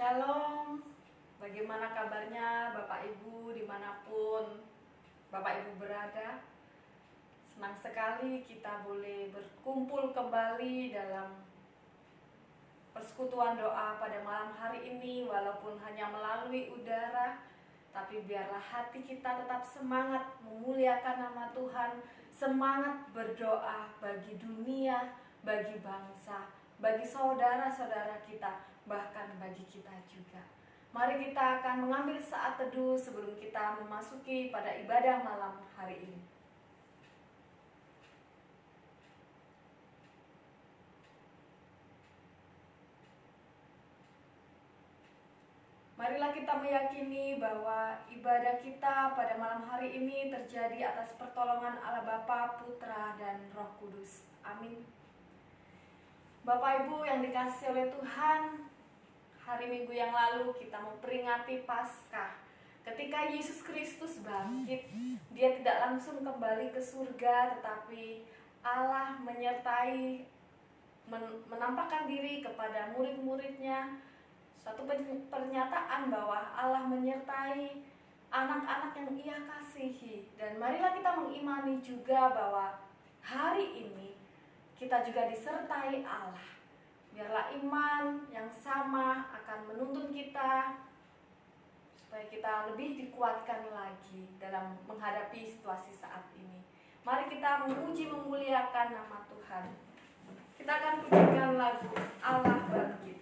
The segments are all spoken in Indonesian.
Shalom, bagaimana kabarnya Bapak Ibu dimanapun Bapak Ibu berada? Senang sekali kita boleh berkumpul kembali dalam persekutuan doa pada malam hari ini. Walaupun hanya melalui udara, tapi biarlah hati kita tetap semangat memuliakan nama Tuhan, semangat berdoa bagi dunia, bagi bangsa, bagi saudara-saudara kita, bahkan bagi kita juga. Mari kita akan mengambil saat teduh sebelum kita memasuki pada ibadah malam hari ini. Marilah kita meyakini bahwa ibadah kita pada malam hari ini terjadi atas pertolongan Allah Bapa, Putra, dan Roh Kudus. Amin. Bapak Ibu yang dikasihi oleh Tuhan, hari Minggu yang lalu kita memperingati Paskah. Ketika Yesus Kristus bangkit, Dia tidak langsung kembali ke surga, tetapi Allah menyertai, menampakkan diri kepada murid-muridnya. Suatu pernyataan bahwa Allah menyertai anak-anak yang Ia kasihi. Dan marilah kita mengimani juga bahwa hari ini kita juga disertai Allah. Biarlah iman yang sama akan menuntun kita supaya kita lebih dikuatkan lagi dalam menghadapi situasi saat ini. Mari kita memuji memuliakan nama Tuhan. Kita akan pujikan lagu Allah Bangkit.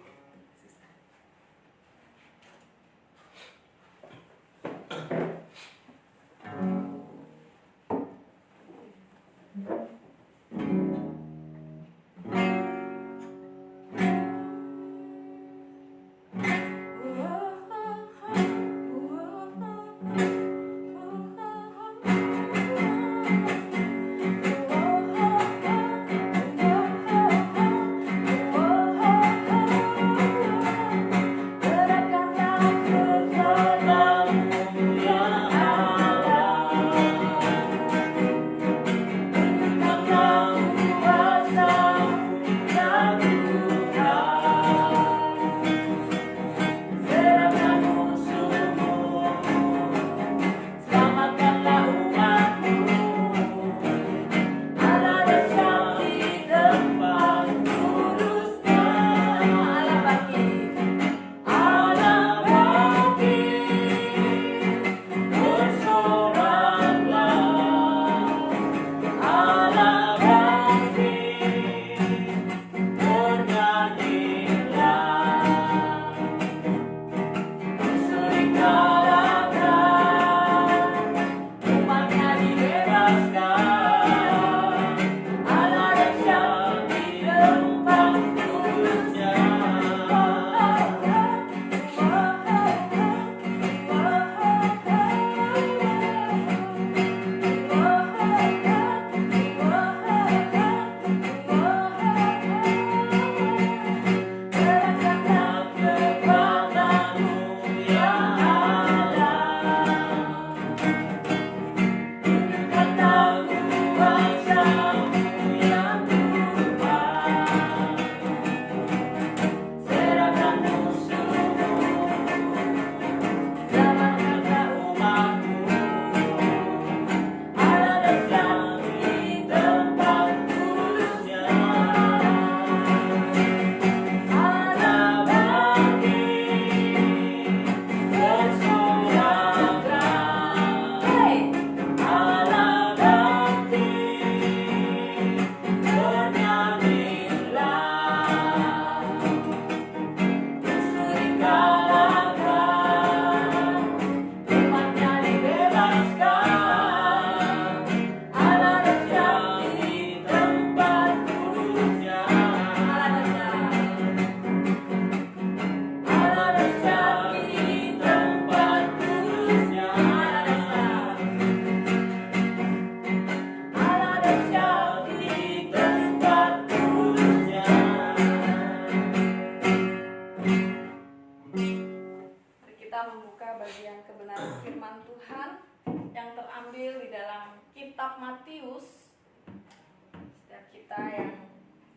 Kita yang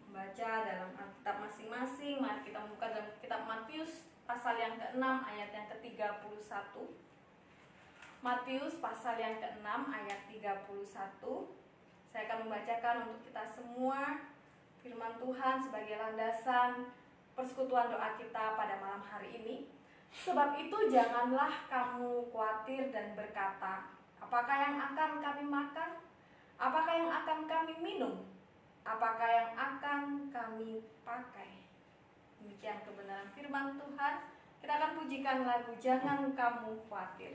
membaca dalam Alkitab masing-masing, mari kita membuka dalam kitab Matius pasal yang ke-6 ayat yang ke-31. Matius pasal yang ke-6 ayat 31. Saya akan membacakan untuk kita semua firman Tuhan sebagai landasan persekutuan doa kita pada malam hari ini. Sebab itu janganlah kamu khawatir dan berkata, apakah yang akan kami makan? Apakah yang akan kami minum? Apakah yang akan kami pakai? Demikian kebenaran firman Tuhan. Kita akan pujikan lagu Jangan Kamu Khawatir.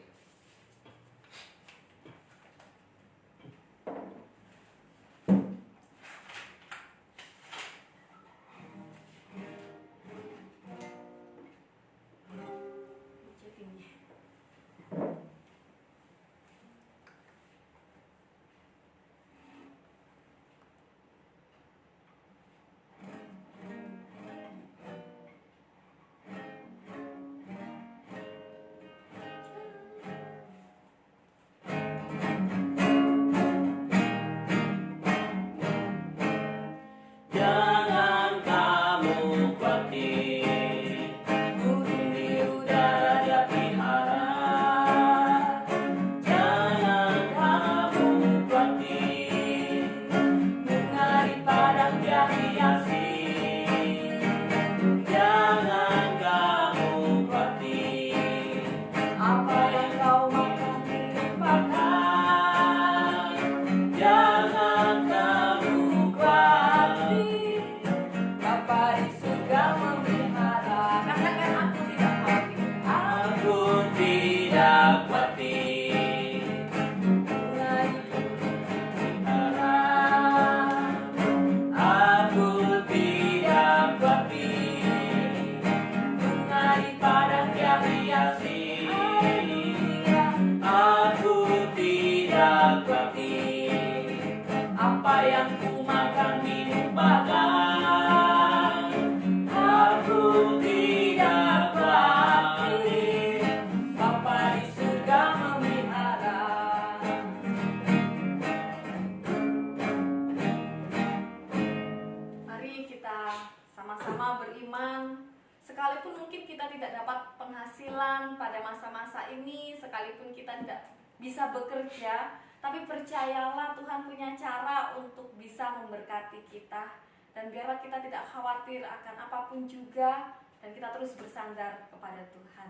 Sekalipun mungkin kita tidak dapat penghasilan pada masa-masa ini, sekalipun kita tidak bisa bekerja, tapi percayalah Tuhan punya cara untuk bisa memberkati kita. Dan biarlah kita tidak khawatir akan apapun juga, dan kita terus bersandar kepada Tuhan.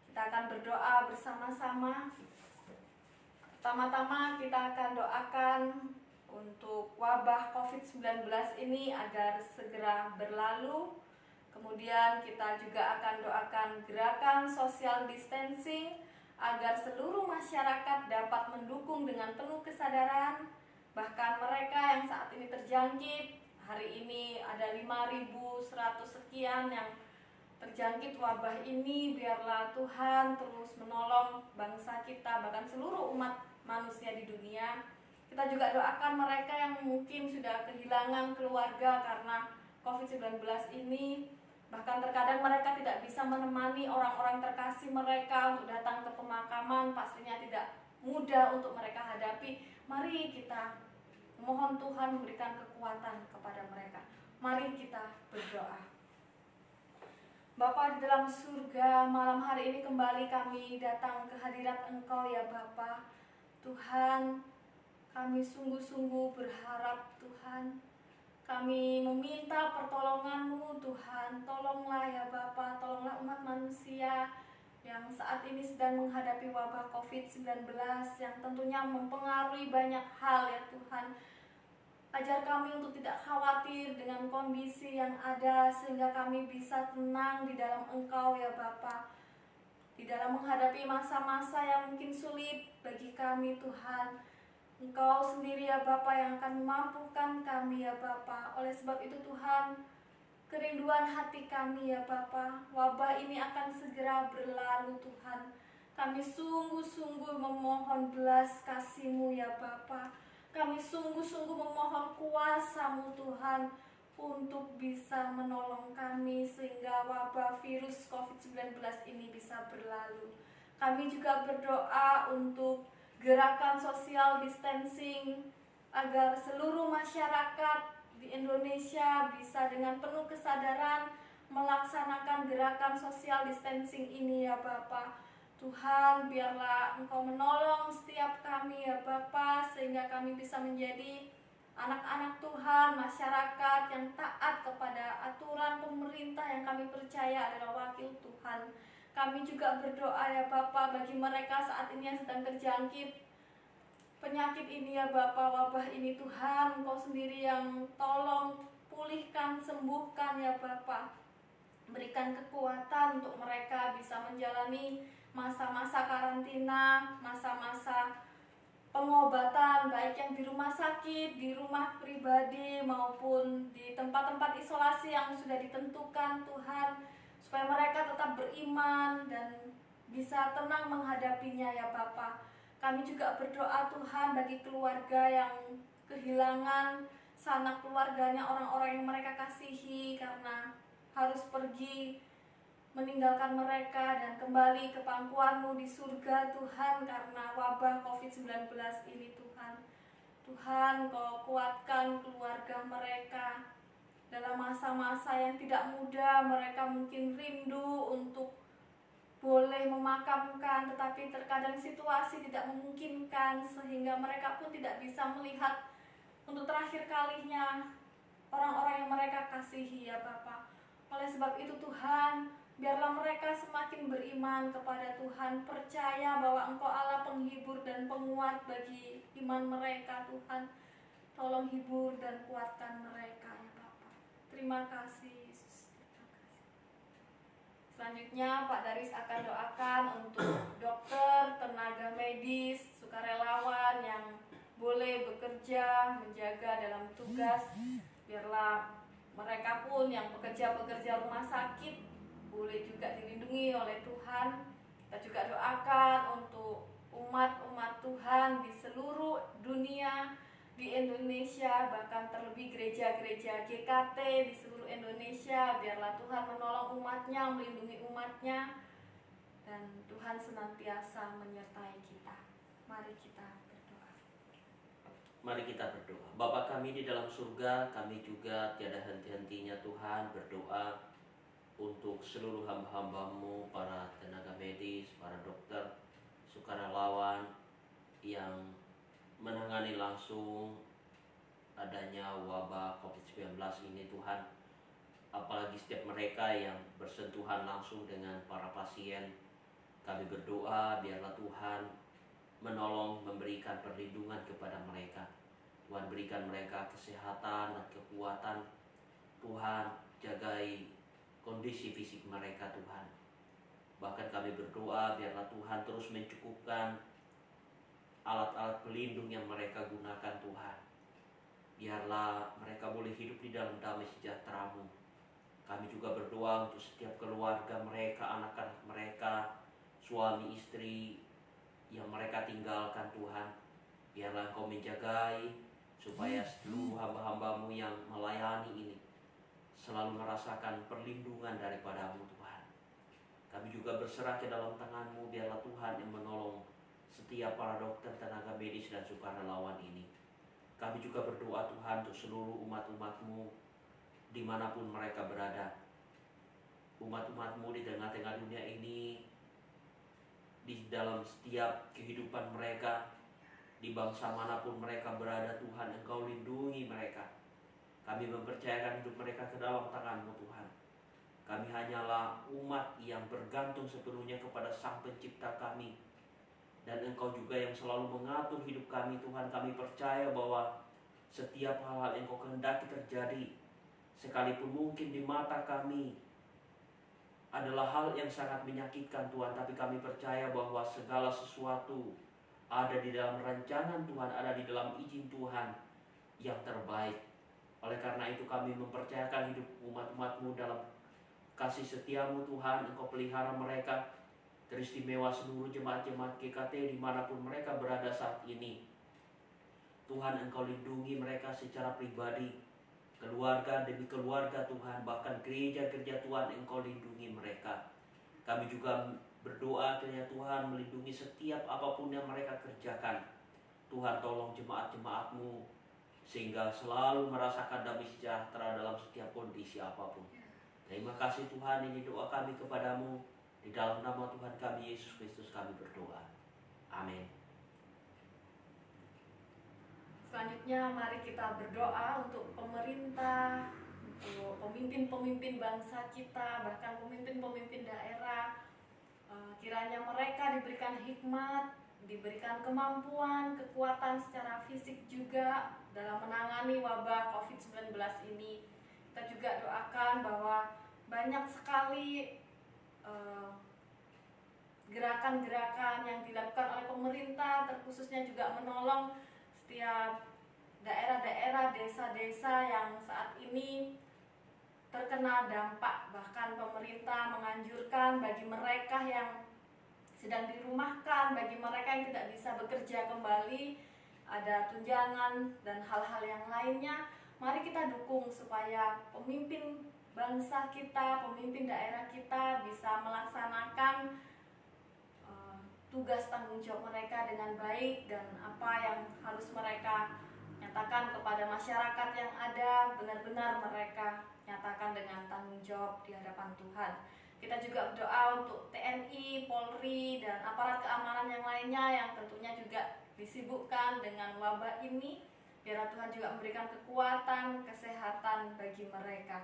Kita akan berdoa bersama-sama. Pertama-tama kita akan doakan untuk wabah COVID-19 ini agar segera berlalu. Kemudian kita juga akan doakan gerakan social distancing agar seluruh masyarakat dapat mendukung dengan penuh kesadaran. Bahkan mereka yang saat ini terjangkit, hari ini ada 5.100 sekian yang terjangkit wabah ini. Biarlah Tuhan terus menolong bangsa kita, bahkan seluruh umat manusia di dunia. Kita juga doakan mereka yang mungkin sudah kehilangan keluarga karena COVID-19 ini. Bahkan terkadang mereka tidak bisa menemani orang-orang terkasih mereka untuk datang ke pemakaman, pastinya tidak mudah untuk mereka hadapi. Mari kita mohon Tuhan memberikan kekuatan kepada mereka. Mari kita berdoa. Bapa di dalam surga, malam hari ini kembali kami datang ke hadirat Engkau ya Bapa. Tuhan, kami sungguh-sungguh berharap Tuhan, kami meminta pertolongan-Mu Tuhan. Tolonglah ya Bapa, tolonglah umat manusia yang saat ini sedang menghadapi wabah COVID-19 yang tentunya mempengaruhi banyak hal ya Tuhan. Ajar kami untuk tidak khawatir dengan kondisi yang ada, sehingga kami bisa tenang di dalam Engkau ya Bapa. Di dalam menghadapi masa-masa yang mungkin sulit bagi kami Tuhan, Engkau sendiri ya Bapa yang akan memampukan kami ya Bapa. Oleh sebab itu Tuhan, kerinduan hati kami ya Bapa, wabah ini akan segera berlalu Tuhan. Kami sungguh-sungguh memohon belas kasih-Mu ya Bapa. Kami sungguh-sungguh memohon kuasa-Mu Tuhan untuk bisa menolong kami sehingga wabah virus COVID-19 ini bisa berlalu. Kami juga berdoa untuk gerakan social distancing agar seluruh masyarakat di Indonesia bisa dengan penuh kesadaran melaksanakan gerakan social distancing ini ya Bapa. Tuhan, biarlah Engkau menolong setiap kami ya Bapa, sehingga kami bisa menjadi anak-anak Tuhan, masyarakat yang taat kepada aturan pemerintah yang kami percaya adalah wakil Tuhan. Kami juga berdoa ya Bapa bagi mereka saat ini yang sedang terjangkit penyakit ini ya Bapa, wabah ini Tuhan, Engkau sendiri yang tolong pulihkan, sembuhkan ya Bapa. Berikan kekuatan untuk mereka bisa menjalani masa-masa karantina, masa-masa pengobatan, baik yang di rumah sakit, di rumah pribadi, maupun di tempat-tempat isolasi yang sudah ditentukan Tuhan, supaya mereka tetap beriman dan bisa tenang menghadapinya ya Bapa. Kami juga berdoa Tuhan bagi keluarga yang kehilangan sanak keluarganya, orang-orang yang mereka kasihi karena harus pergi meninggalkan mereka dan kembali ke pangkuanmu di surga Tuhan karena wabah COVID-19 ini Tuhan. Tuhan, Kau kuatkan keluarga mereka dalam masa-masa yang tidak mudah. Mereka mungkin rindu untuk boleh memakamkan, tetapi terkadang situasi tidak memungkinkan sehingga mereka pun tidak bisa melihat untuk terakhir kalinya orang-orang yang mereka kasihi ya Bapa. Oleh sebab itu Tuhan, biarlah mereka semakin beriman kepada Tuhan, percaya bahwa Engkau Allah penghibur dan penguat bagi iman mereka Tuhan. Tolong hibur dan kuatkan mereka ya Bapa. Terima kasih Yesus. Selanjutnya Pak Daris akan doakan untuk dokter, tenaga medis, sukarelawan yang boleh bekerja, menjaga dalam tugas. Biarlah mereka pun yang pekerja-pekerja rumah sakit boleh juga dilindungi oleh Tuhan. Kita juga doakan untuk umat-umat Tuhan di seluruh dunia, di Indonesia, bahkan terlebih gereja-gereja GKT di seluruh Indonesia. Biarlah Tuhan menolong umatnya, melindungi umatnya, dan Tuhan senantiasa menyertai kita. Mari kita berdoa. Mari kita berdoa. Bapa kami di dalam surga, kami juga tiada henti-hentinya Tuhan berdoa untuk seluruh hamba-hamba-Mu, para tenaga medis, para dokter, sukarelawan yang menangani langsung adanya wabah COVID-19 ini Tuhan. Apalagi setiap mereka yang bersentuhan langsung dengan para pasien, kami berdoa biarlah Tuhan menolong, memberikan perlindungan kepada mereka. Tuhan berikan mereka kesehatan dan kekuatan. Tuhan jagai kondisi fisik mereka Tuhan. Bahkan kami berdoa biarlah Tuhan terus mencukupkan alat-alat pelindung yang mereka gunakan Tuhan. Biarlah mereka boleh hidup di dalam damai sejahtera-Mu. Kami juga berdoa untuk setiap keluarga mereka, anak-anak mereka, suami istri yang mereka tinggalkan Tuhan. Biarlah Engkau menjagai supaya seluruh hamba-hamba-Mu yang melayani ini selalu merasakan perlindungan daripada-Mu Tuhan. Kami juga berserah ke dalam tangan-Mu, biarlah Tuhan yang menolong setiap para dokter, tenaga medis dan sukarelawan ini. Kami juga berdoa Tuhan untuk seluruh umat-umat-Mu dimanapun mereka berada. Umat-umat-Mu di tengah-tengah dunia ini, di dalam setiap kehidupan mereka, di bangsa manapun mereka berada Tuhan, Engkau lindungi mereka. Kami mempercayakan hidup mereka ke dalam tangan-Mu Tuhan. Kami hanyalah umat yang bergantung sepenuhnya kepada Sang Pencipta kami. Dan Engkau juga yang selalu mengatur hidup kami Tuhan. Kami percaya bahwa setiap hal-hal yang Engkau kehendaki terjadi, sekalipun mungkin di mata kami adalah hal yang sangat menyakitkan Tuhan, tapi kami percaya bahwa segala sesuatu ada di dalam rancangan Tuhan, ada di dalam izin Tuhan yang terbaik. Oleh karena itu kami mempercayakan hidup umat-umat-Mu dalam kasih setia-Mu Tuhan. Engkau pelihara mereka, teristimewa seluruh jemaat-jemaat GKT dimanapun mereka berada saat ini. Tuhan, Engkau lindungi mereka secara pribadi, keluarga demi keluarga Tuhan, bahkan gereja-gereja Tuhan, Engkau lindungi mereka. Kami juga berdoa kiranya Tuhan melindungi setiap apapun yang mereka kerjakan. Tuhan tolong jemaat-jemaat-Mu sehingga selalu merasakan damai sejahtera dalam setiap kondisi apapun. Terima kasih Tuhan, ini doa kami kepadamu. Di dalam nama Tuhan kami Yesus Kristus kami berdoa. Amin. Selanjutnya mari kita berdoa untuk pemerintah, untuk pemimpin-pemimpin bangsa kita, bahkan pemimpin-pemimpin daerah. Kiranya mereka diberikan hikmat, diberikan kemampuan, kekuatan secara fisik juga dalam menangani wabah COVID-19 ini. Kita juga doakan bahwa banyak sekali gerakan-gerakan yang dilakukan oleh pemerintah, terkhususnya juga menolong setiap daerah-daerah, desa-desa yang saat ini terkena dampak. Bahkan pemerintah menganjurkan bagi mereka yang sedang dirumahkan, bagi mereka yang tidak bisa bekerja kembali, ada tunjangan dan hal-hal yang lainnya. Mari kita dukung supaya pemimpin bangsa kita, pemimpin daerah kita bisa melaksanakan tugas tanggung jawab mereka dengan baik, dan apa yang harus mereka nyatakan kepada masyarakat yang ada benar-benar mereka nyatakan dengan tanggung jawab di hadapan Tuhan. Kita juga berdoa untuk TNI, Polri, dan aparat keamanan yang lainnya yang tentunya juga disibukkan dengan wabah ini. Biar Tuhan juga memberikan kekuatan, kesehatan bagi mereka.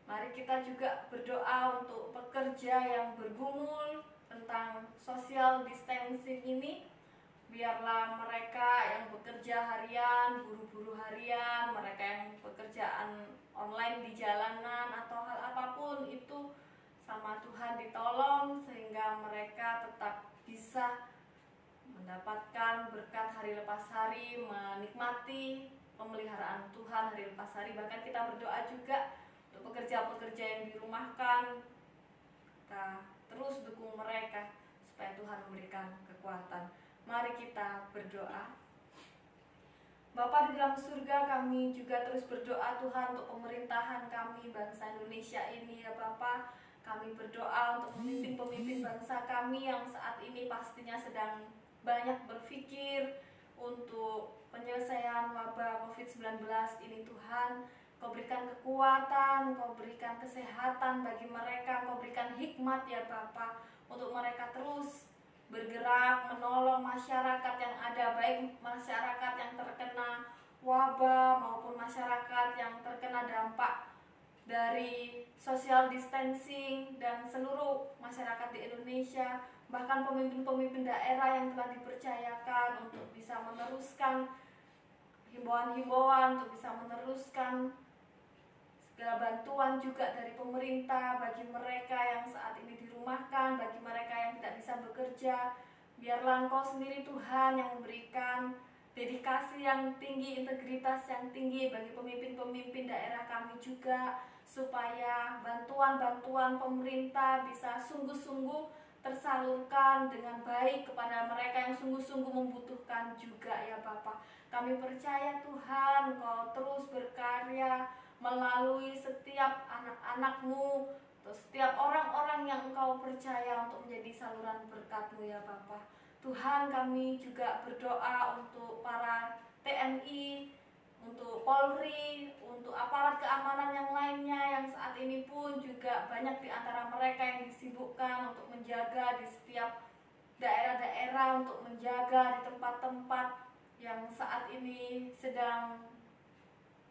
Mari kita juga berdoa untuk pekerja yang bergumul tentang social distancing ini. Biarlah mereka yang bekerja harian, buruh-buruh harian, mereka yang pekerjaan online di jalanan atau hal apapun itu, sama Tuhan ditolong sehingga mereka tetap bisa mendapatkan berkat hari lepas hari, menikmati pemeliharaan Tuhan hari lepas hari. Bahkan kita berdoa juga untuk pekerja-pekerja yang dirumahkan, kita terus dukung mereka supaya Tuhan memberikan kekuatan. Mari kita berdoa. Bapa di dalam surga, kami juga terus berdoa Tuhan untuk pemerintahan kami, bangsa Indonesia ini ya Bapa. Kami berdoa untuk pemimpin-pemimpin bangsa kami yang saat ini pastinya sedang banyak berpikir untuk penyelesaian wabah COVID-19 ini Tuhan. Kau berikan kekuatan, Kau berikan kesehatan bagi mereka, Kau berikan hikmat ya Bapa, untuk mereka terus bergerak menolong masyarakat yang ada, baik masyarakat yang terkena wabah maupun masyarakat yang terkena dampak dari social distancing, dan seluruh masyarakat di Indonesia, bahkan pemimpin-pemimpin daerah yang telah dipercayakan untuk bisa meneruskan himbauan-himbauan, untuk bisa meneruskan segala bantuan juga dari pemerintah bagi mereka yang saat ini dirumahkan, bagi mereka yang tidak bisa bekerja. Biarlah Engkau sendiri Tuhan yang memberikan dedikasi yang tinggi, integritas yang tinggi bagi pemimpin-pemimpin daerah kami juga, supaya bantuan-bantuan pemerintah bisa sungguh-sungguh tersalurkan dengan baik kepada mereka yang sungguh-sungguh membutuhkan juga ya Bapak. Kami percaya Tuhan Engkau terus berkarya melalui setiap anak-anak-Mu, atau setiap orang-orang yang Engkau percaya untuk menjadi saluran berkat-Mu ya Bapa. Tuhan, kami juga berdoa untuk para TNI, untuk Polri, untuk aparat keamanan yang lainnya yang saat ini pun juga banyak di antara mereka yang disibukkan untuk menjaga di setiap daerah-daerah, untuk menjaga di tempat-tempat yang saat ini sedang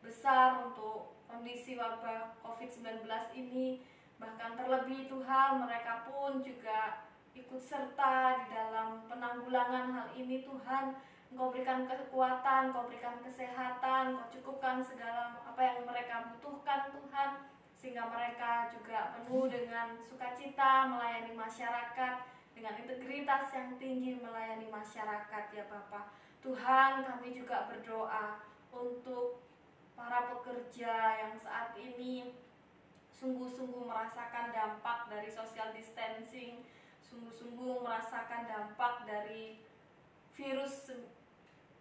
besar untuk kondisi wabah COVID-19 ini. Bahkan terlebih Tuhan, mereka pun juga ikut serta di dalam penanggulangan hal ini Tuhan. Engkau berikan kekuatan, Engkau berikan kesehatan, Engkau cukupkan segala apa yang mereka butuhkan Tuhan, sehingga mereka juga penuh dengan sukacita melayani masyarakat, dengan integritas yang tinggi melayani masyarakat ya Bapa. Tuhan, kami juga berdoa untuk para pekerja yang saat ini sungguh-sungguh merasakan dampak dari social distancing, sungguh-sungguh merasakan dampak dari virus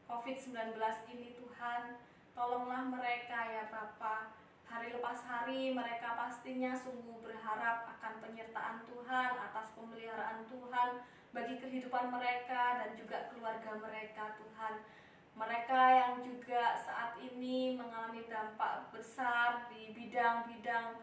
COVID-19 ini Tuhan. Tolonglah mereka ya Bapa. Hari lepas hari mereka pastinya sungguh berharap akan penyertaan Tuhan, atas pemeliharaan Tuhan bagi kehidupan mereka dan juga keluarga mereka Tuhan. Mereka yang juga saat ini mengalami dampak besar di bidang-bidang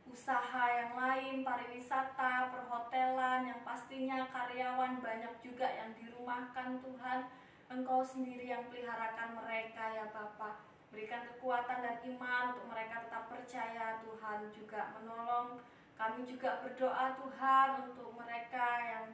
usaha yang lain, pariwisata, perhotelan, yang pastinya karyawan banyak juga yang dirumahkan Tuhan. Engkau sendiri yang peliharakan mereka ya Bapa. Berikan kekuatan dan iman untuk mereka tetap percaya Tuhan, juga menolong. Kami juga berdoa Tuhan untuk mereka yang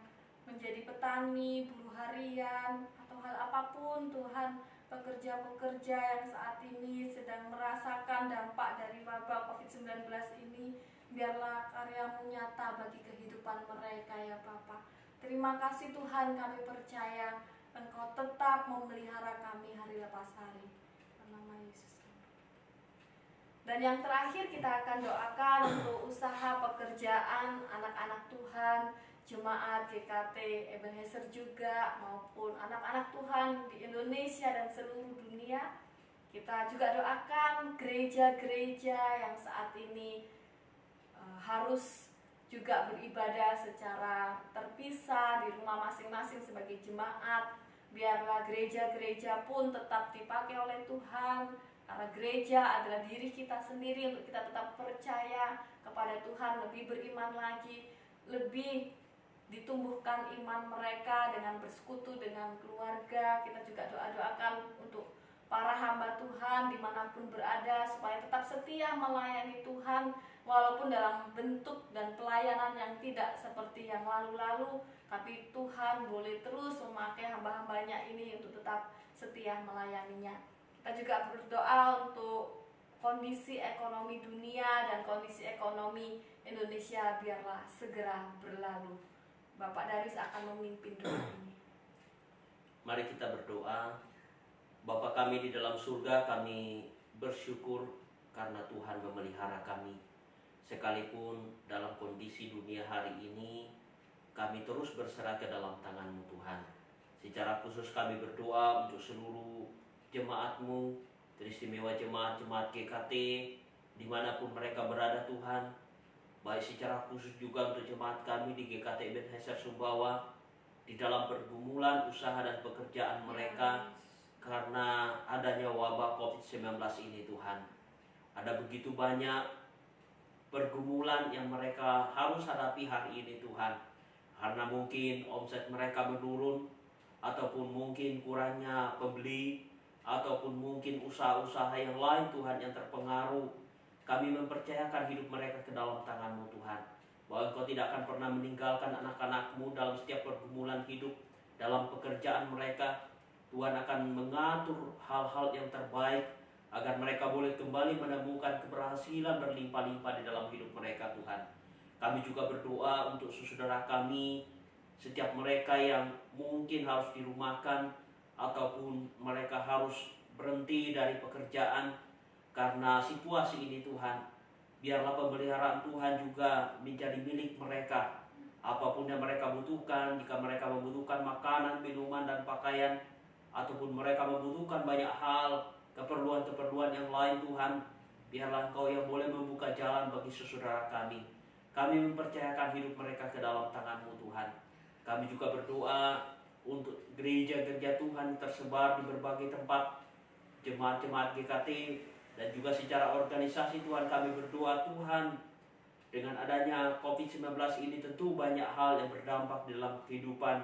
menjadi petani, buruh harian, atau hal apapun Tuhan, pekerja-pekerja yang saat ini sedang merasakan dampak dari wabah COVID-19 ini, biarlah karya-Mu nyata bagi kehidupan mereka ya Bapa. Terima kasih Tuhan, kami percaya Engkau tetap memelihara kami hari lepas hari. Dalam nama Yesus. Dan yang terakhir kita akan doakan untuk usaha pekerjaan anak-anak Tuhan, jemaat GKT Ebenezer juga, maupun anak-anak Tuhan di Indonesia dan seluruh dunia. Kita juga doakan gereja-gereja yang saat ini harus juga beribadah secara terpisah di rumah masing-masing sebagai jemaat. Biarlah gereja-gereja pun tetap dipakai oleh Tuhan, karena gereja adalah diri kita sendiri, untuk kita tetap percaya kepada Tuhan, lebih beriman lagi, lebih ditumbuhkan iman mereka dengan bersekutu dengan keluarga. Kita juga doakan untuk para hamba Tuhan dimanapun berada, supaya tetap setia melayani Tuhan, walaupun dalam bentuk dan pelayanan yang tidak seperti yang lalu-lalu, tapi Tuhan boleh terus memakai hamba-hambanya ini untuk tetap setia melayaninya. Kita juga berdoa untuk kondisi ekonomi dunia dan kondisi ekonomi Indonesia biarlah segera berlalu. Bapak Darius akan memimpin doa ini. Mari kita berdoa. Bapa kami di dalam surga, kami bersyukur karena Tuhan memelihara kami. Sekalipun dalam kondisi dunia hari ini, kami terus berserah ke dalam tangan-Mu Tuhan. Secara khusus kami berdoa untuk seluruh jemaat-Mu, teristimewa jemaat-jemaat GKT, dimanapun mereka berada Tuhan. Baik secara khusus juga untuk jemaat kami di GKT Ebenezer Sumbawa, di dalam pergumulan usaha dan pekerjaan mereka karena adanya wabah COVID-19 ini Tuhan. Ada begitu banyak pergumulan yang mereka harus hadapi hari ini Tuhan. Karena mungkin omset mereka menurun, ataupun mungkin kurangnya pembeli, ataupun mungkin usaha-usaha yang lain Tuhan yang terpengaruh. Kami mempercayakan hidup mereka ke dalam tangan-Mu Tuhan, bahwa Engkau tidak akan pernah meninggalkan anak-anak-Mu dalam setiap pergumulan hidup, dalam pekerjaan mereka. Tuhan akan mengatur hal-hal yang terbaik agar mereka boleh kembali menemukan keberhasilan berlimpah-limpah di dalam hidup mereka Tuhan. Kami juga berdoa untuk saudara kami, setiap mereka yang mungkin harus dirumahkan ataupun mereka harus berhenti dari pekerjaan karena situasi ini Tuhan. Biarlah pemeliharaan Tuhan juga menjadi milik mereka. Apapun yang mereka butuhkan, jika mereka membutuhkan makanan, minuman, dan pakaian, ataupun mereka membutuhkan banyak hal, keperluan-keperluan yang lain Tuhan, biarlah Engkau yang boleh membuka jalan bagi saudara kami. Kami mempercayakan hidup mereka ke dalam tangan-Mu Tuhan. Kami juga berdoa untuk gereja-gereja Tuhan tersebar di berbagai tempat, jemaat-jemaat GKT, dan juga secara organisasi Tuhan kami berdoa Tuhan, dengan adanya COVID-19 ini tentu banyak hal yang berdampak dalam kehidupan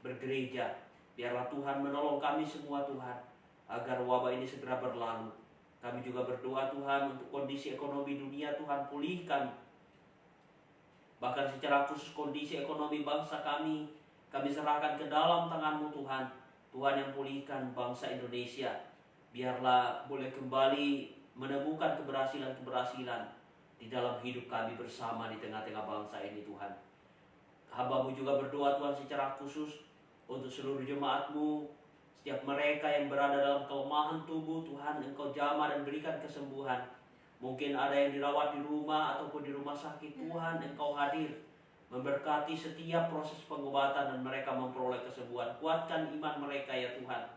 bergereja. Biarlah Tuhan menolong kami semua Tuhan, agar wabah ini segera berlalu. Kami juga berdoa Tuhan untuk kondisi ekonomi dunia Tuhan pulihkan. Bahkan secara khusus kondisi ekonomi bangsa kami serahkan ke dalam tangan-Mu Tuhan. Tuhan yang pulihkan bangsa Indonesia. Biarlah boleh kembali menemukan keberhasilan-keberhasilan di dalam hidup kami bersama di tengah-tengah bangsa ini Tuhan. Hamba-Mu juga berdoa Tuhan secara khusus untuk seluruh jemaat-Mu, setiap mereka yang berada dalam kelemahan tubuh Tuhan, Engkau jamah dan berikan kesembuhan. Mungkin ada yang dirawat di rumah ataupun di rumah sakit Tuhan, Engkau hadir memberkati setiap proses pengobatan dan mereka memperoleh kesembuhan. Kuatkan iman mereka ya Tuhan.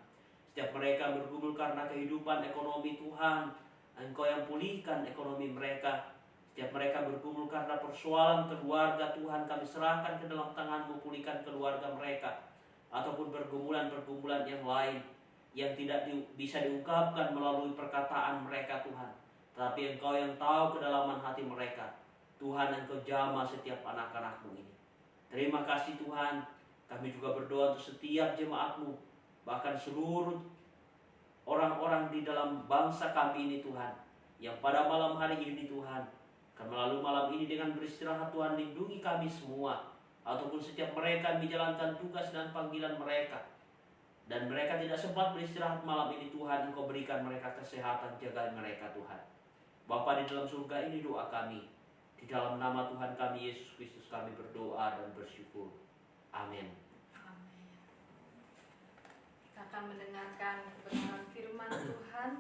Setiap mereka bergumul karena kehidupan ekonomi Tuhan, Engkau yang pulihkan ekonomi mereka. Setiap mereka bergumul karena persoalan keluarga Tuhan, kami serahkan ke dalam tangan-Mu, pulihkan keluarga mereka. Ataupun pergumulan-pergumulan yang lain yang tidak bisa diungkapkan melalui perkataan mereka Tuhan, tapi Engkau yang tahu kedalaman hati mereka. Tuhan Engkau jamah setiap anak-anak-Mu ini. Terima kasih Tuhan, kami juga berdoa untuk setiap jemaat-Mu, bahkan seluruh orang-orang di dalam bangsa kami ini Tuhan, yang pada malam hari ini Tuhan, akan melalui malam ini dengan beristirahat Tuhan, lindungi kami semua, ataupun setiap mereka yang menjalankan tugas dan panggilan mereka, dan mereka tidak sempat beristirahat malam ini Tuhan, Engkau berikan mereka kesehatan, jaga mereka Tuhan. Bapa di dalam surga, ini doa kami. Di dalam nama Tuhan kami Yesus Kristus kami berdoa dan bersyukur. Amin. Amin. Kita akan mendengarkan kebenaran firman Tuhan.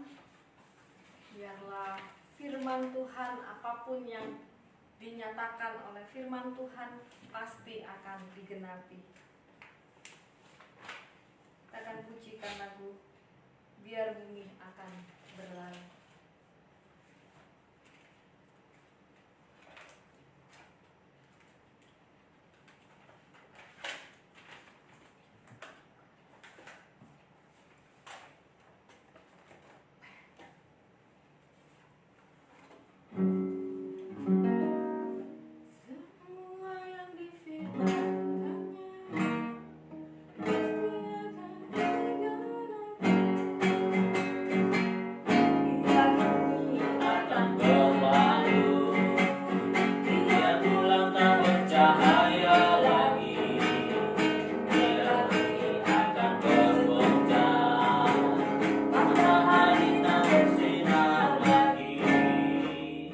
Biarlah firman Tuhan, apapun yang dinyatakan oleh firman Tuhan pasti akan digenapi. Kita akan pujikan lagu Biar Bumi Akan Berlalu. Semua yang difirmankannya pasti akan digenapi. Biar bumi akan Berlalu, biar bulan tak bercahaya lagi, biar bumi akan bergoncang, matahari tak bersinar lagi.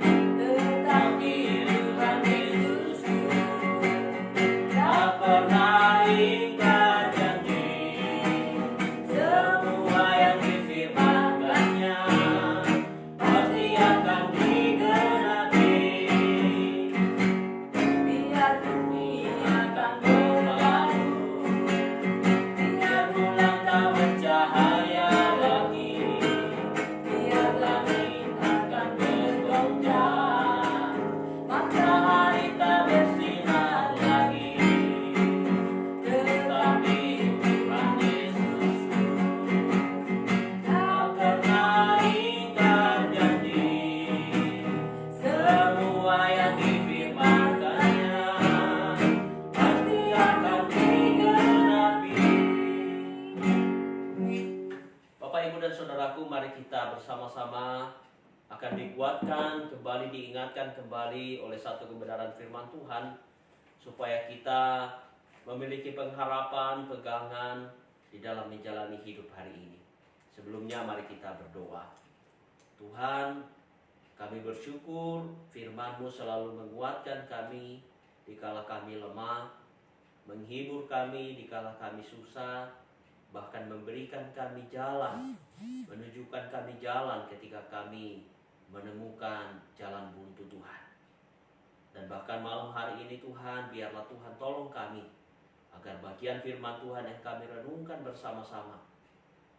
tetapi Tuhan Yesusku tak pernah ingkar janji, semua yang difirmankannya pasti akan digenapi. biar bumi Akan berlalu, biar bulan tak bercahaya lagi, biar langit akan bergoncang, matahari tak bersinar lagi. Tetapi Tuhan Yesusku tak pernah ingkar janji, semua yang difirmankannya pasti akan digenapi. Bapak, Ibu, dan Saudaraku, mari kita bersama-sama akan dikuatkan kembali, diingatkan kembali oleh satu kebenaran firman Tuhan, supaya kita memiliki pengharapan, pegangan di dalam menjalani hidup hari ini. Sebelumnya mari kita berdoa. Tuhan, kami bersyukur firman-Mu selalu menguatkan kami dikala kami lemah, menghibur kami dikala kami susah, bahkan memberikan kami jalan, menunjukkan kami jalan ketika kami menemukan jalan buntu Tuhan. Dan bahkan malam hari ini Tuhan, biarlah Tuhan tolong kami, agar bagian firman Tuhan yang kami renungkan bersama-sama,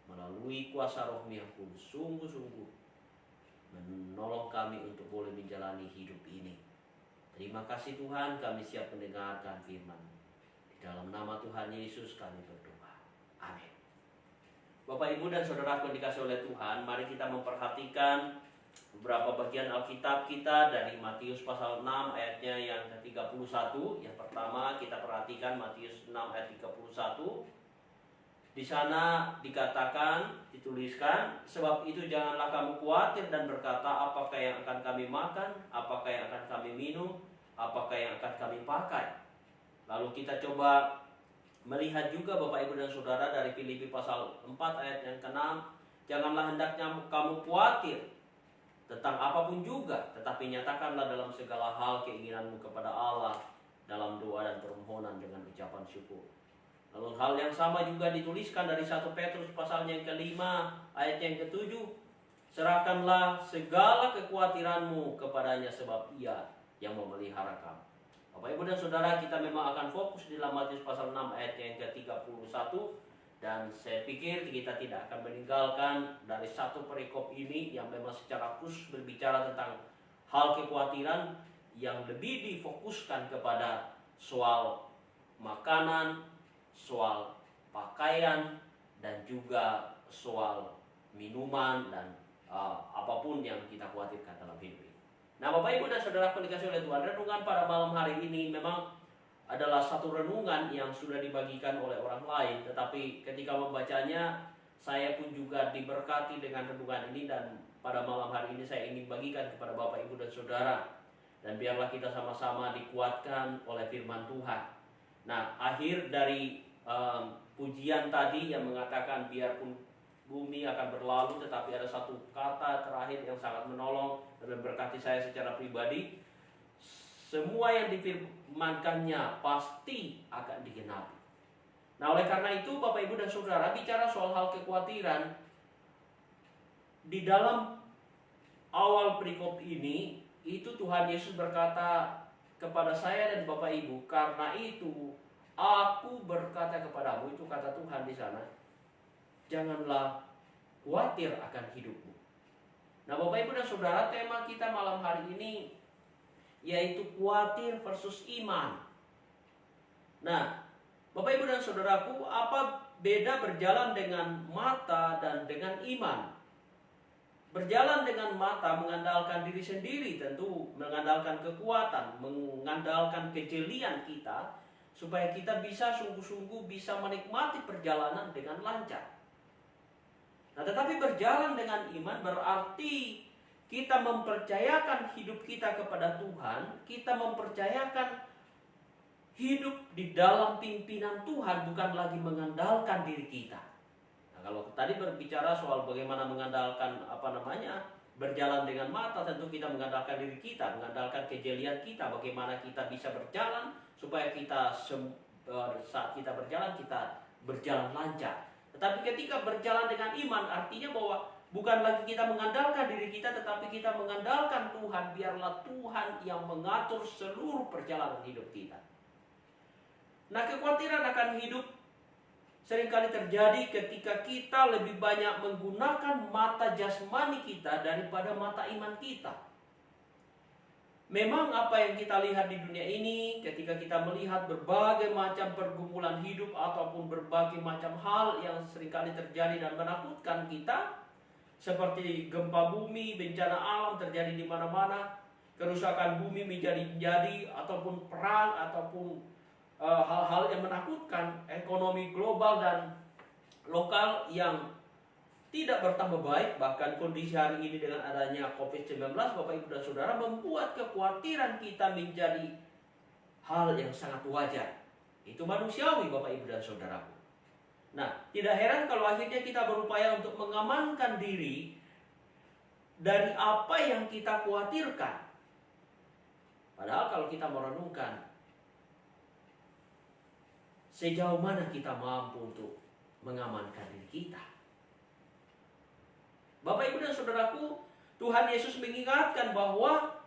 melalui kuasa Roh-Mu yang kudus, sungguh-sungguh menolong kami untuk boleh menjalani hidup ini. Terima kasih Tuhan, kami siap mendengarkan firman. Di dalam nama Tuhan Yesus kami berdoa. Amin. Bapak, Ibu, dan Saudaraku yang dikasihi oleh Tuhan, mari kita memperhatikan beberapa bagian Alkitab kita dari Matius pasal 6 ayatnya yang ke-31. Yang pertama kita perhatikan Matius 6 ayat 31. Di sana dikatakan, dituliskan, sebab itu janganlah kamu khawatir dan berkata, apakah yang akan kami makan, apakah yang akan kami minum, apakah yang akan kami pakai. Lalu kita coba melihat juga Bapak, Ibu, dan Saudara dari Filipi pasal 4 ayat yang ke-6. Janganlah hendaknya kamu khawatir tentang apapun juga, tetapi nyatakanlah dalam segala hal keinginanmu kepada Allah dalam doa dan permohonan dengan ucapan syukur. Lalu hal yang sama juga dituliskan dari 1 Petrus pasalnya yang ke-5 ayat yang ke-7. Serahkanlah segala kekhawatiranmu kepadanya, sebab Ia yang memelihara kamu. Bapak, Ibu, dan Saudara, kita memang akan fokus di dalam Matius pasal 6 ayat yang ke-31. Dan saya pikir kita tidak akan meninggalkan dari satu perikop ini yang memang secara khusus berbicara tentang hal kekhawatiran yang lebih difokuskan kepada soal makanan, soal pakaian, dan juga soal minuman dan apapun yang kita khawatirkan dalam hidup ini. Nah, Bapak Ibu dan Saudara dikasih oleh Tuhan, renungan pada malam hari ini memang adalah satu renungan yang sudah dibagikan oleh orang lain, tetapi ketika membacanya saya pun juga diberkati dengan renungan ini, dan pada malam hari ini saya ingin bagikan kepada Bapak Ibu dan Saudara, dan biarlah kita sama-sama dikuatkan oleh firman Tuhan. Nah, akhir dari pujian tadi yang mengatakan biarpun bumi akan berlalu, tetapi ada satu kata terakhir yang sangat menolong dan memberkati saya secara pribadi. Semua yang difirmankannya pasti akan digenapi. Nah, oleh karena itu Bapak Ibu dan Saudara, bicara soal hal kekhawatiran, di dalam awal perikop ini, itu Tuhan Yesus berkata kepada saya dan Bapak Ibu, karena itu aku berkata kepadamu, itu kata Tuhan di sana, janganlah khawatir akan hidupmu. Nah, Bapak Ibu dan Saudara, tema kita malam hari ini yaitu khawatir versus iman. Nah, Bapak Ibu dan Saudaraku, apa beda berjalan dengan mata dan dengan iman? Berjalan dengan mata mengandalkan diri sendiri, tentu mengandalkan kekuatan, mengandalkan kejelian kita, supaya kita bisa sungguh-sungguh bisa menikmati perjalanan dengan lancar. Nah, tetapi berjalan dengan iman berarti kita mempercayakan hidup kita kepada Tuhan, kita mempercayakan hidup di dalam pimpinan Tuhan, bukan lagi mengandalkan diri kita. Nah, kalau tadi berbicara soal bagaimana mengandalkan berjalan dengan mata, tentu kita mengandalkan diri kita, mengandalkan kejelian kita, bagaimana kita bisa berjalan supaya kita saat kita berjalan lancar. Tetapi ketika berjalan dengan iman, artinya bahwa bukan lagi kita mengandalkan diri kita, tetapi kita mengandalkan Tuhan. Biarlah Tuhan yang mengatur seluruh perjalanan hidup kita. Nah, kekhawatiran akan hidup seringkali terjadi ketika kita lebih banyak menggunakan mata jasmani kita daripada mata iman kita. Memang apa yang kita lihat di dunia ini, ketika kita melihat berbagai macam pergumulan hidup ataupun berbagai macam hal yang seringkali terjadi dan menakutkan kita, seperti gempa bumi, bencana alam terjadi di mana-mana, kerusakan bumi menjadi-jadi, ataupun perang, ataupun hal-hal yang menakutkan, ekonomi global dan lokal yang tidak bertambah baik, bahkan kondisi hari ini dengan adanya COVID-19, Bapak Ibu dan Saudara, membuat kekhawatiran kita menjadi hal yang sangat wajar. Itu manusiawi, Bapak Ibu dan Saudaraku. Nah, tidak heran kalau akhirnya kita berupaya untuk mengamankan diri dari apa yang kita khawatirkan. Padahal kalau kita merenungkan, sejauh mana kita mampu untuk mengamankan diri kita? Bapak Ibu dan Saudaraku, Tuhan Yesus mengingatkan bahwa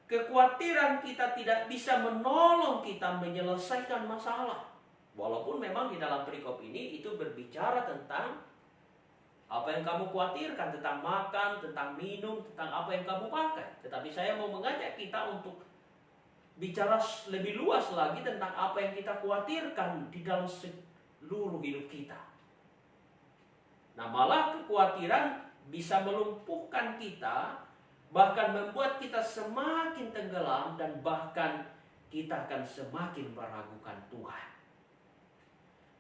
kekhawatiran kita tidak bisa menolong kita menyelesaikan masalah. Walaupun memang di dalam perikop ini itu berbicara tentang apa yang kamu khawatirkan, tentang makan, tentang minum, tentang apa yang kamu pakai. Tetapi saya mau mengajak kita untuk bicara lebih luas lagi tentang apa yang kita khawatirkan di dalam seluruh hidup kita. Nah, malah kekhawatiran bisa melumpuhkan kita, bahkan membuat kita semakin tenggelam, dan bahkan kita akan semakin meragukan Tuhan.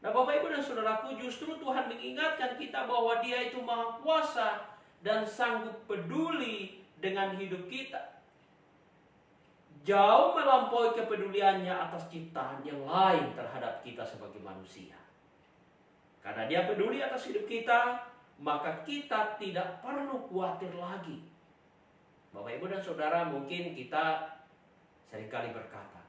Nah, Bapak Ibu dan Saudaraku, justru Tuhan mengingatkan kita bahwa Dia itu Maha Kuasa dan sanggup peduli dengan hidup kita, jauh melampaui kepeduliannya atas ciptaan yang lain terhadap kita sebagai manusia. Karena Dia peduli atas hidup kita, maka kita tidak perlu khawatir lagi. Bapak Ibu dan Saudara, mungkin kita seringkali berkata,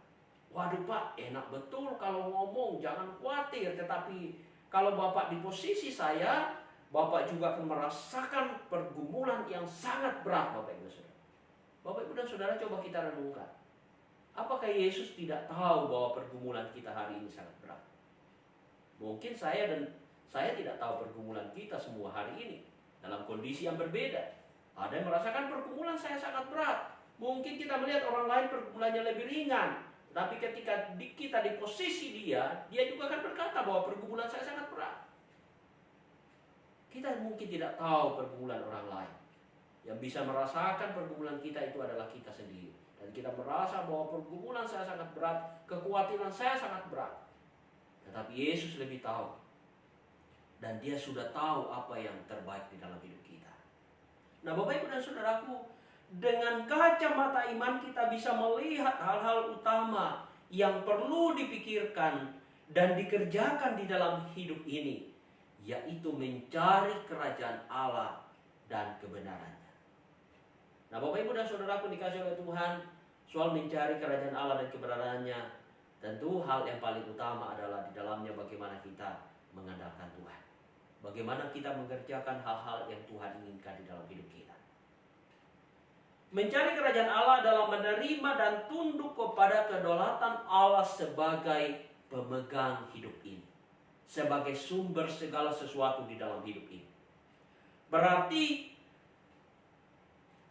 waduh Pak, enak betul kalau ngomong jangan khawatir. Tetapi kalau Bapak di posisi saya, Bapak juga akan merasakan pergumulan yang sangat berat, Bapak Ibu dan Saudara. Bapak Ibu dan Saudara, coba kita renungkan. Apakah Yesus tidak tahu bahwa pergumulan kita hari ini sangat berat? Mungkin saya tidak tahu pergumulan kita semua hari ini dalam kondisi yang berbeda. Ada yang merasakan pergumulan saya sangat berat. Mungkin kita melihat orang lain pergumulannya lebih ringan. Tapi ketika kita di posisi dia juga akan berkata bahwa pergumulan saya sangat berat. Kita mungkin tidak tahu pergumulan orang lain. Yang bisa merasakan pergumulan kita itu adalah kita sendiri. Dan kita merasa bahwa pergumulan saya sangat berat, kekhawatiran saya sangat berat. Tetapi Yesus lebih tahu. Dan dia sudah tahu apa yang terbaik di dalam hidup kita. Nah Bapak Ibu dan Saudaraku, dengan kacamata iman kita bisa melihat hal-hal utama yang perlu dipikirkan dan dikerjakan di dalam hidup ini, yaitu mencari kerajaan Allah dan kebenarannya. Nah Bapak Ibu dan Saudaraku dikasih oleh Tuhan, soal mencari kerajaan Allah dan kebenarannya, tentu hal yang paling utama adalah di dalamnya bagaimana kita mengandalkan Tuhan. Bagaimana kita mengerjakan hal-hal yang Tuhan inginkan di dalam hidup kita. Mencari kerajaan Allah adalah menerima dan tunduk kepada kedaulatan Allah sebagai pemegang hidup ini. Sebagai sumber segala sesuatu di dalam hidup ini. Berarti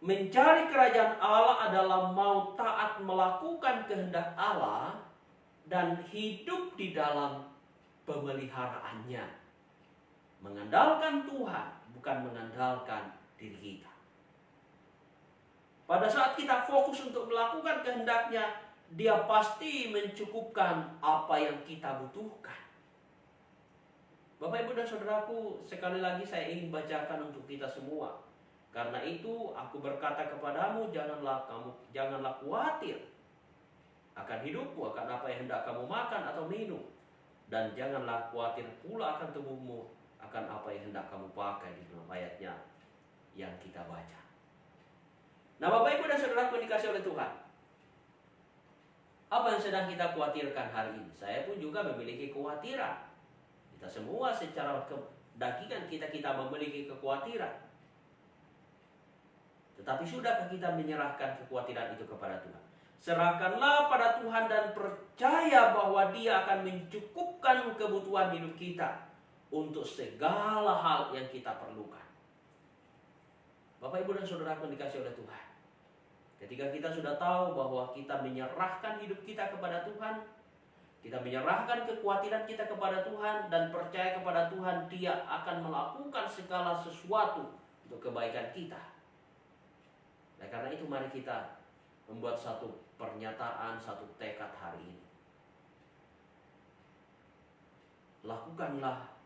mencari kerajaan Allah adalah mau taat melakukan kehendak Allah dan hidup di dalam pemeliharaannya. Mengandalkan Tuhan, bukan mengandalkan diri kita. Pada saat kita fokus untuk melakukan kehendaknya, dia pasti mencukupkan apa yang kita butuhkan. Bapak Ibu dan Saudaraku, sekali lagi saya ingin bacakan untuk kita semua. Karena itu aku berkata kepadamu, janganlah khawatir akan hidupmu, akan apa yang hendak kamu makan atau minum. Dan janganlah khawatir pula akan tubuhmu, akan apa yang hendak kamu pakai. Di dalam ayatnya yang kita baca. Nah Bapak Ibu dan Saudaraku yang dikasih oleh Tuhan, apa yang sedang kita khawatirkan hari ini? Saya pun juga memiliki kekhawatiran. Kita semua secara kedagingan kita memiliki kekhawatiran. Tetapi sudahkah kita menyerahkan kekhawatiran itu kepada Tuhan? Serahkanlah pada Tuhan dan percaya bahwa Dia akan mencukupkan kebutuhan hidup kita untuk segala hal yang kita perlukan. Bapak Ibu dan Saudaraku yang dikasih oleh Tuhan, ketika kita sudah tahu bahwa kita menyerahkan hidup kita kepada Tuhan, kita menyerahkan kekhawatiran kita kepada Tuhan dan percaya kepada Tuhan, Dia akan melakukan segala sesuatu untuk kebaikan kita. Nah, karena itu mari kita membuat satu pernyataan, satu tekad hari ini. Lakukanlah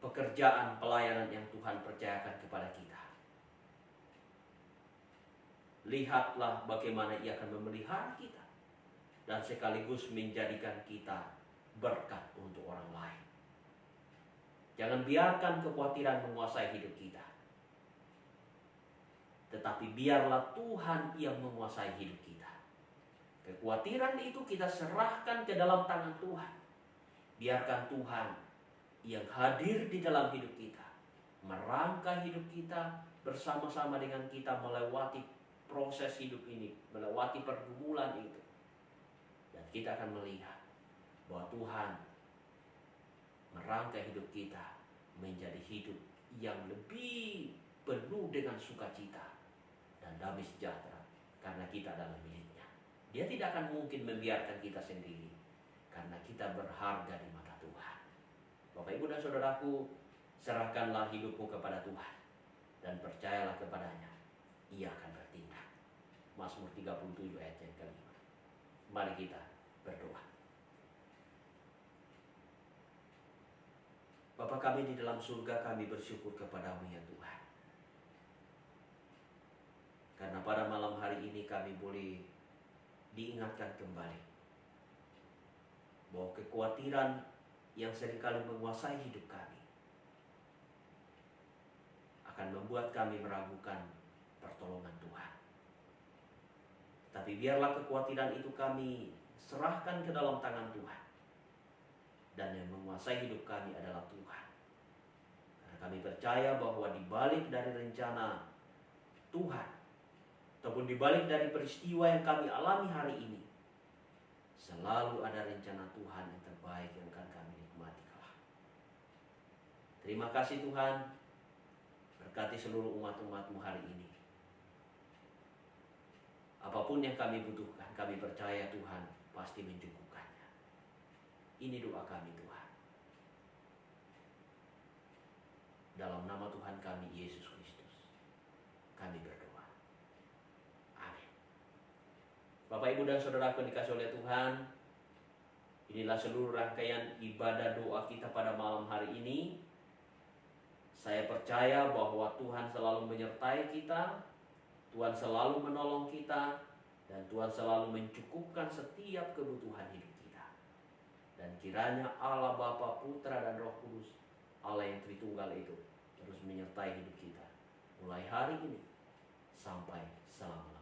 pekerjaan pelayanan yang Tuhan percayakan kepada kita. Lihatlah bagaimana Ia akan memelihara kita dan sekaligus menjadikan kita berkat untuk orang lain. Jangan biarkan kekhawatiran menguasai hidup kita. Tetapi biarlah Tuhan yang menguasai hidup kita. Kekhawatiran itu kita serahkan ke dalam tangan Tuhan. Biarkan Tuhan yang hadir di dalam hidup kita, merangkai hidup kita bersama-sama dengan kita melewati proses hidup ini, melewati pergumulan itu. Dan kita akan melihat bahwa Tuhan merangkai hidup kita menjadi hidup yang lebih penuh dengan sukacita dan damai sejahtera karena kita adalah miliknya. Dia tidak akan mungkin membiarkan kita sendiri karena kita berharga di mata Tuhan. Bapak Ibu dan Saudaraku, serahkanlah hidupmu kepada Tuhan dan percayalah kepadanya. Ia akan bertindak. Mazmur 37 ayat yang kelima. Mari kita berdoa. Bapa kami di dalam surga, kami bersyukur kepadamu ya Tuhan. Karena pada malam hari ini kami boleh diingatkan kembali bahwa kekhawatiran yang seringkali menguasai hidup kami akan membuat kami meragukan pertolongan Tuhan. Tapi biarlah kekhawatiran itu kami serahkan ke dalam tangan Tuhan. Dan yang menguasai hidup kami adalah Tuhan. Karena kami percaya bahwa di balik dari rencana Tuhan, ataupun di balik dari peristiwa yang kami alami hari ini, selalu ada rencana Tuhan yang terbaik yang akan kami nikmati kelak. Terima kasih Tuhan. Berkati seluruh umat-umat-Mu hari ini. Apapun yang kami butuhkan, kami percaya Tuhan pasti mencukupkannya. Ini doa kami Tuhan. Dalam nama Tuhan kami Yesus Kristus. kami berdoa. Amin. Bapak, Ibu, dan Saudaraku yang dikasihi oleh Tuhan, inilah seluruh rangkaian ibadah doa kita pada malam hari ini. Saya percaya bahwa Tuhan selalu menyertai kita, Tuhan selalu menolong kita, dan Tuhan selalu mencukupkan setiap kebutuhan hidup kita. Dan kiranya Allah Bapa, Putra, dan Roh Kudus, Allah yang Tritunggal itu, terus menyertai hidup kita mulai hari ini sampai selama-lamanya.